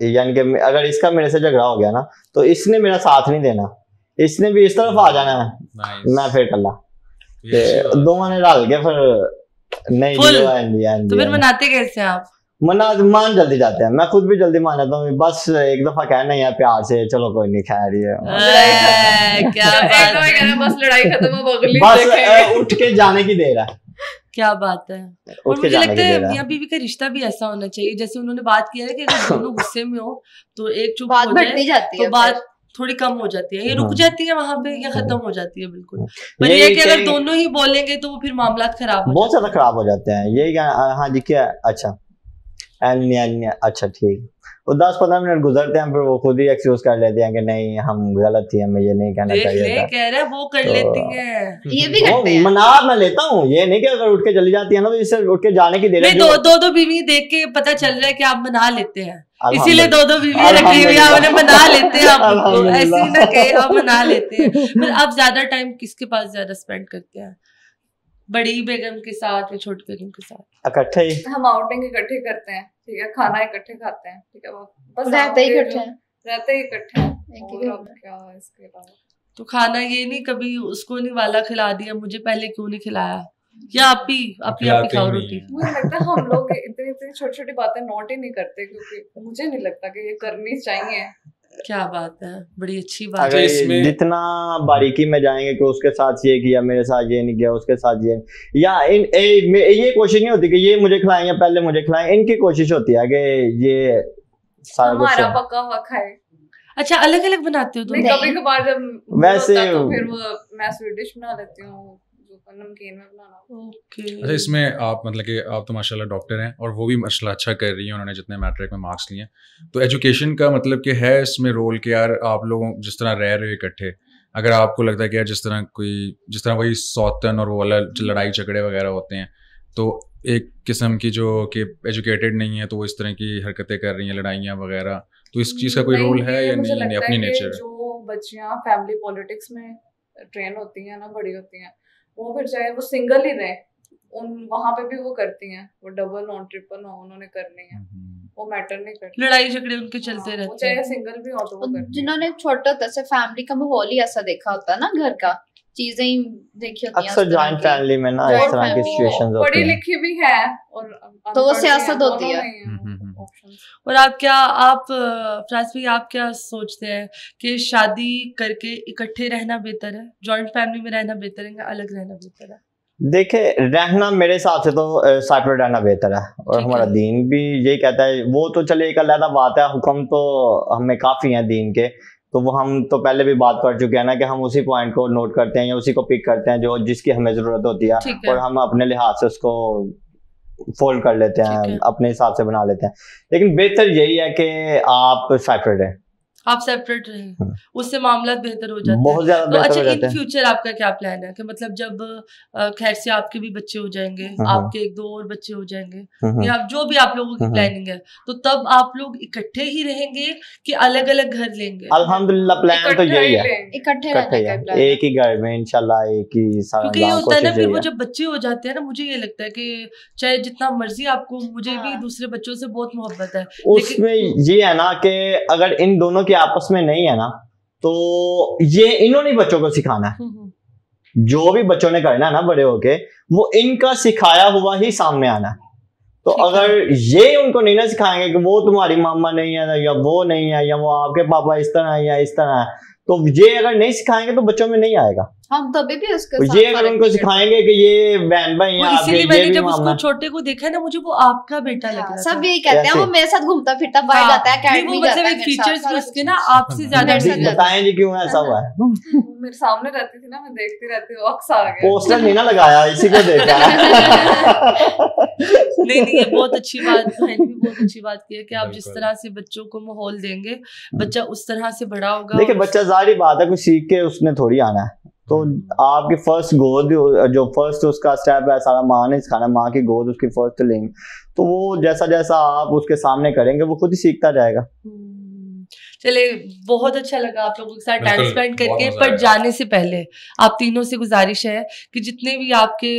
यानी कि अगर इसका मेरे से झगड़ा हो गया ना तो इसने मेरा साथ नहीं देना, इसने भी इस तरफ आ जाना है, मैं फिर कल्ला दोनों ने डाल के फिर नहीं तो फिर मनाते कैसे आप? मान जल्दी जाते हैं, मैं खुद भी जल्दी मान जाता हूँ, बस एक दफा कहना है प्यार से चलो कोई नहीं खैर है क्या बात, बस लड़ाई खत्म हो गई, बस उठ के जाने की देर है। क्या बात है। और मुझे लगता है मियां बीवी का रिश्ता भी ऐसा होना चाहिए, जैसे उन्होंने बात किया है कि अगर दोनों गुस्से में हो तो एक चुप हो जाए तो बात थोड़ी कम हो जाती है, ये रुक जाती है वहां पे या खत्म हो जाती है बिल्कुल। पर ये कि अगर दोनों ही बोलेंगे तो फिर मामला खराब बहुत ज्यादा खराब हो जाते हैं। यही हाँ जी क्या अच्छा अच्छा ठीक, वो 10-15 मिनट गुजरते हैं फिर वो खुद ही एक्सक्यूज कर लेते हैं कि नहीं हम गलत थी, हमें ये नहीं कहना चाहिए था। कह रहे हैं वो कर लेती हैं, ये भी करते हैं। मना मैं लेता हूँ, ये नहीं कि अगर उठ के चली जाती है ना तो इससे उठ के जाने की देर है। दो बीवी देख के पता चल रहा है कि आप मना लेते हैं, इसीलिए दो बीवी रखी हुई है, मना लेते हैं आपको, ऐसे ना कहे हम मना लेते हैं। फिर आप ज्यादा टाइम किसके पास ज्यादा स्पेंड करते हैं, बड़ी बेगम के साथ या छोटी बेगम के साथ? इकट्ठे ही हम आउटिंग इकट्ठे करते हैं, ठीक है, खाना इकट्ठे खाते हैं, ठीक है, बस रहते ही इकट्ठे हैं क्या इसके अलावा तो खाना ये नहीं कभी उसको नहीं वाला खिला दिया, मुझे पहले क्यों नहीं खिलाया, या आप ही खाओ रोटी। मुझे लगता है हम लोग इतनी छोटी छोटी बातें नोट ही नहीं करते, क्योंकि मुझे नहीं लगता कि ये करनी चाहिए। क्या बात है, बड़ी अच्छी बात है। इसमें जितना बारीकी में जाएंगे कि उसके साथ ये किया, मेरे साथ ये नहीं किया, उसके साथ ये, या ये कोशिश नहीं होती कि ये मुझे खिलाएं या पहले मुझे खिलाएं, इनकी कोशिश होती है कि ये सारा हमारा पका हुआ खाए। अच्छा अलग अलग बनाते हो तुम? कभी कभार जब वैसे तो फिर वो मैं स्वीट डिश बना लेती हूँ, नमकीन में बनाना। अच्छा इसमें आप मतलब कि आप तो माशाल्लाह डॉक्टर हैं और वो भी माशाल्लाह अच्छा कर रही हैं, उन्होंने जितने मैट्रिक में मार्क्स लिए, तो एजुकेशन का मतलब कि है इसमें रोल कि यार आप लोगों जिस तरह रह रहे हो इकट्ठे, अगर आपको लगता है कि यार जिस तरह वही सौतन और वो वाला लड़ाई झगड़े वगैरह होते हैं, तो एक किस्म की जो कि एजुकेटेड नहीं है तो वो इस तरह की हरकतें कर रही हैं, लड़ाइयाँ वगैरह, तो इस चीज़ का कोई रोल है या नहीं? अपनी नेचर जो बच्चियाँ फैमिली पॉलिटिक्स में ट्रेन होती हैं ना, बड़ी होती हैं, वो फिर चाहे वो सिंगल ही रहे, वहां पे भी वो करती हैं, वो डबल हो ट्रिपल हो उन्होंने करनी है, वो मैटर नहीं करती, लड़ाई झगड़े उनके चलते रहते हैं, चाहे सिंगल भी हो तो वो करती। जिन्होंने छोटा होता से फैमिली का माहौल ही ऐसा देखा होता है ना, घर का चीजें ही देखी होती हैं अक्सर जॉइंट फैमिली में ना, इस तरह की सिचुएशंस होती हैं, पढ़ी लिखी भी है और तो वो सियासत होती है। और आप फ्रांस आप क्या सोचते हैं कि शादी करके इकट्ठे रहना बेहतर है, जॉइंट फैमिली में रहना बेहतर है या अलग रहना बेहतर है? देखे रहना मेरे हिसाब से तो सेपरेट रहना बेहतर है, और हमारा दीन भी यही कहता है। वो तो चले एक अलग बात है, हुक्म तो हमें काफ़ी है दीन के, तो वो हम तो पहले भी बात कर चुके हैं ना कि हम उसी पॉइंट को नोट करते हैं या उसी को पिक करते हैं जो जिसकी हमें ज़रूरत होती है, और हम अपने लिहाज से उसको फोल्ड कर लेते हैं, अपने हिसाब से बना लेते हैं। लेकिन बेहतर यही है कि आप सेपरेट हैं, आप सेपरेट रहें, उससे मामला बेहतर हो जाता बहुत ज्यादा बेहतर अच्छा, हो जाता है। इन फ्यूचर आपका क्या प्लान है कि मतलब जब खैर से आपके भी बच्चे हो जाएंगे, आपके 1-2 और बच्चे हो जाएंगे, या जो भी आप लोगों की प्लानिंग है, तो तब आप लोग इकट्ठे ही रहेंगे कि अलग अलग घर लेंगे? अल्हम्दुलिल्लाह प्लान तो यही है, इकट्ठे रहने का प्लान, एक ही घर में इंशाल्लाह एक ही सारा। क्योंकि ये होता है ना, फिर वो जब बच्चे हो जाते हैं ना, मुझे ये लगता है कि चाहे जितना मर्जी आपको, मुझे भी दूसरे बच्चों से बहुत मोहब्बत है, उसमें ये है ना कि अगर इन दोनों के आपस में नहीं है ना, तो ये इन्होंने बच्चों को सिखाना है, जो भी बच्चों ने करना है ना बड़े होके, वो इनका सिखाया हुआ ही सामने आना है। तो अगर ये उनको नहीं ना सिखाएंगे कि वो तुम्हारी मामा नहीं है या वो नहीं है या वो आपके पापा इस तरह है या इस तरह है, तो ये अगर नहीं सिखाएंगे तो बच्चों में नहीं आएगा। हम तभी भी उसके साथ ये अगर उनको सिखाएंगे कि ये बहन भाई हैं, इसीलिए मैंने जब उसको छोटे को देखा ना, मुझे वो आपका बेटा लग रहा था। सब यही कहते हैं, वो मेरे साथ घूमता फिरता बाहर जाता है, अकेडमी जाता है, मतलब फीचर्स उसके ना आपसे ज्यादा। बताएं जी क्यों ऐसा हुआ है? मेरे सामने रहती थी ना, मैं देखती रहती हूँ, अक्स आ गया। पोस्टर नहीं ना लगाया, इसी को देखा। नहीं, ये बहुत अच्छी बात, बहन भी बहुत अच्छी बात की है कि आप जिस तरह से बच्चों को माहौल देंगे, बच्चा उस तरह से बड़ा होगा। देखिए बच्चा जाहिर बात है कुछ सीख के उसने थोड़ी आना है, तो आपकी फर्स्ट गोद जो फर्स्ट उसका स्टेप है सारा माँ ने सिखाना, माँ की गोद उसकी फर्स्ट लिंग, तो वो जैसा जैसा आप उसके सामने करेंगे वो खुद ही सीखता जाएगा। चले, बहुत अच्छा लगा आप लोगों के साथ टाइम स्पेंड करके। पर जाने से पहले आप तीनों से गुजारिश है कि जितने भी आपके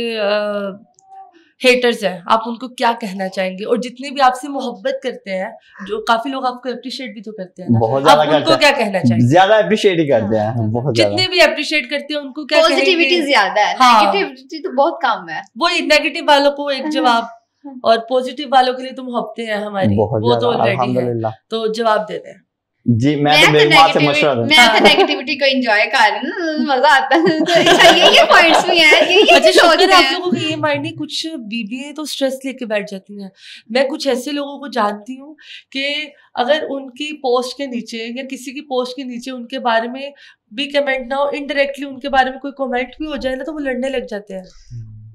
हेटर्स हैं, आप उनको क्या कहना चाहेंगे, और जितने भी आपसे मोहब्बत करते हैं, जो काफी लोग आपको अप्रिशिएट भी तो करते हैं ना, बहुत आप उनको क्या कहना चाहेंगे? ज्यादा अप्रिशिएट ही करते हैं, बहुत जितने भी अप्रिशिएट करते हैं उनको क्या कहेंगे? पॉजिटिविटी ज्यादा है, नेगेटिविटी तो बहुत कम है। वो नेगेटिव वालों को एक जवाब, और पॉजिटिव वालों के लिए तो मोहब्बतें हैं हमारी, वो तो ऑलरेडी है, तो जवाब दे दें जी। मैं तो नेगेटिविटी को एंजॉय कर रही हूँ, मजा आता है। तो ये पॉइंट्स भी हैं, ये अच्छा सोच रहे हैं आप लोगों को ये माइंड नहीं, कुछ बीबियां तो स्ट्रेस लेके बैठ जाती हैं। मैं कुछ ऐसे लोगों को जानती हूँ कि अगर उनकी पोस्ट के नीचे या किसी की पोस्ट के नीचे उनके बारे में भी कमेंट ना हो, इनडायरेक्टली उनके बारे में कोई कमेंट भी हो जाए ना, तो वो लड़ने लग जाते हैं।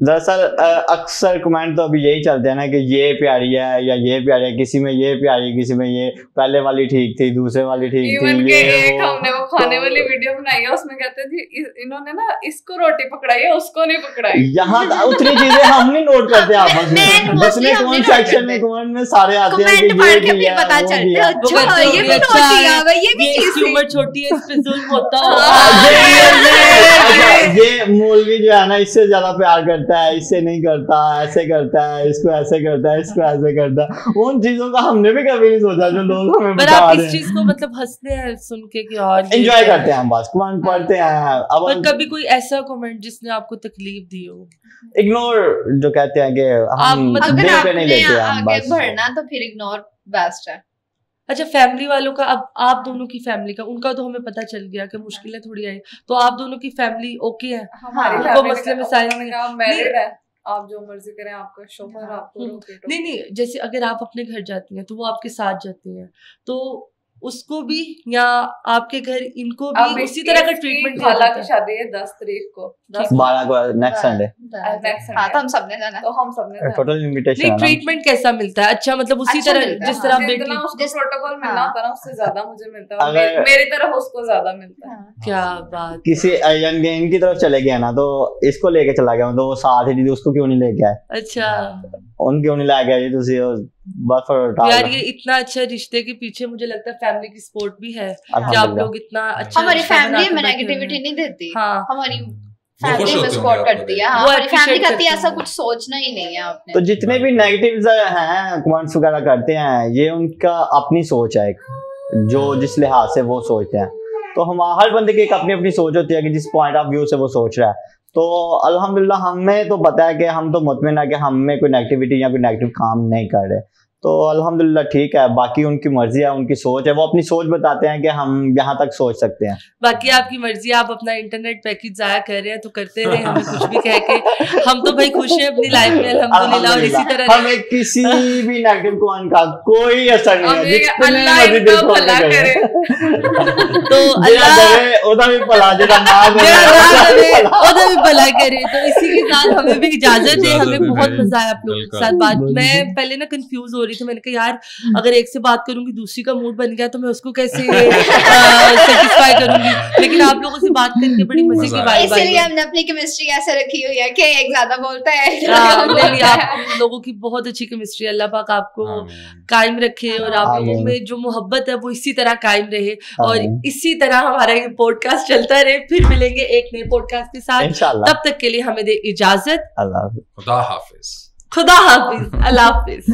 दरअसल अक्सर कमेंट तो अभी यही चलते हैं ना कि ये प्यारी है या ये प्यारी है, किसी में ये प्यारी, किसी में ये पहले वाली ठीक थी, दूसरे वाली ठीक थी। ये एक हमने वो खाने वाली वीडियो बनाई है, उसमें कहते थे इन्होंने ना इसको रोटी पकड़ाई है, उसको नहीं पकड़ाई। यहाँ उतनी चीजें हम नहीं नोट करते आपस में, जिसने कमेंट सेक्शन में कमेंट में सारे आते हैं कि ये भी है, पता चलता है, अच्छा ये भी अच्छा है, ये भी इसकी उम्र छोटी है, इस पे जुल्म होता ये मौलवी जो है ना इससे ज्यादा प्यार करता है, इससे नहीं करता, ऐसे करता है, इसको ऐसे करता है, इसको ऐसे करता है। उन चीजों का हमने भी कभी नहीं सोचा जो लोग हमें बता रहे हैं। पर आप इस चीज को मतलब हंसते हैं सुन के कि और एंजॉय करते हैं हम, बस कमेंट पढ़ते हैं। अब पर कभी कोई ऐसा कमेंट जिसने आपको तकलीफ दी हो? इग्नोर जो कहते हैं कि हम दिल पे नहीं लेते हैं, हम बस भरना तो फिर इग्नोर बेस्ट है। अच्छा, फैमिली वालों का, अब आप दोनों की फैमिली का, उनका तो हमें पता चल गया कि मुश्किलें थोड़ी आई, तो आप दोनों की फैमिली ओके है? हमारी मसले मसाइल मैरिड है, आप जो मर्जी करें, आपका शौहर आपको नहीं, जैसे अगर आप अपने घर जाती हैं तो वो आपके साथ जाती हैं, तो उसको भी या आपके घर इनको भी उसी तरह का ट्रीटमेंट दिया जाता है? की शादी है 10 तारीख को, 12 को, नेक्स्ट संडे। तो हम सबने जाना, तो हम सबने जाना। Total invitation. नहीं, ट्रीटमेंट कैसा मिलता है? अच्छा, मतलब उसी तरह जिस तरह जितना उसको प्रोटोकॉल मिलना होता है ना, उससे ज्यादा मुझे मिलता है, मेरी तरफ उसको ज्यादा मिलता है। क्या बात। किसी यंग इनकी तरफ चले गया ना, तो इसको लेके चला गया, तो वो साथ ही उसको क्यों नहीं लेके आए? अच्छा, उन क्यों नहीं ला गया जी? तुसी बस यार ये इतना अच्छा रिश्ते के पीछे मुझे लगता है फैमिली की सपोर्ट भी है कि आप लोग इतना अच्छा। हमारी फैमिली में नेगेटिविटी नहीं देती, हमारी फैमिली में सपोर्ट करती है, हमारी फैमिली कहती है ऐसा कुछ सोचना ही नहीं है आपने। तो जितने भी नेगेटिव्स हैं, कमेंट्स वगैरह करते हैं, ये उनका अपनी सोच है, जो जिस लिहाज से वो सोचते हैं। तो हम हर बंदे की एक अपनी अपनी सोच होती है कि जिस पॉइंट ऑफ व्यू से वो सोच रहा है। तो अल्हम्दुलिल्लाह हमें तो पता है कि हम तो मुतमिन है कि हम में कोई नेगेटिविटी या कोई नेगेटिव काम नहीं कर रहे, तो अल्हम्दुलिल्लाह ठीक है। बाकी उनकी मर्जी है, उनकी सोच है, वो अपनी सोच बताते हैं कि हम यहाँ तक सोच सकते हैं। बाकी आपकी मर्जी, आप अपना इंटरनेट पैकेज जाया कर रहे हैं तो करते रहे, हमें कुछ भी कह के, हम तो भाई खुश हैं अपनी लाइफ में अल्हम्दुलिल्लाह। और इसी तरह हमें किसी भी नेगेटिव कमेंट का कोई असर नहीं है, अल्लाह इनका भला करे। तो अल्लाह ओदा भी भला जेड़ा मार ओदा भी भला करे। तो इसी के साथ हमें भी इजाजत है। हमें बहुत मजा आया आप लोगों के साथ बात। मैं पहले ना कंफ्यूज हो रही थी, मैंने कहा यार अगर एक से बात करूंगी दूसरी का मूड बन गया तो मैं उसको कैसे सेटिस्फाई करूंगी, लेकिन आप लोगों से बात करके बड़ी मजे की बात आई। इसलिए हमने अपनी केमिस्ट्री ऐसे रखी हुई है कि एक ज्यादा बोलता है। नहीं, आप लोगों की बहुत अच्छी केमिस्ट्री, अल्लाह पाक आपको कायम रखे और आप लोगों में जो मोहब्बत है वो इसी तरह कायम रहे और इसी तरह हमारा ये पॉडकास्ट चलता रहे। फिर मिलेंगे एक नए पॉडकास्ट के साथ, तब तक के लिए हमें दे इजाजत। खुदा हाफिज। खुदा हाफिज, अल्लाह हाफिज।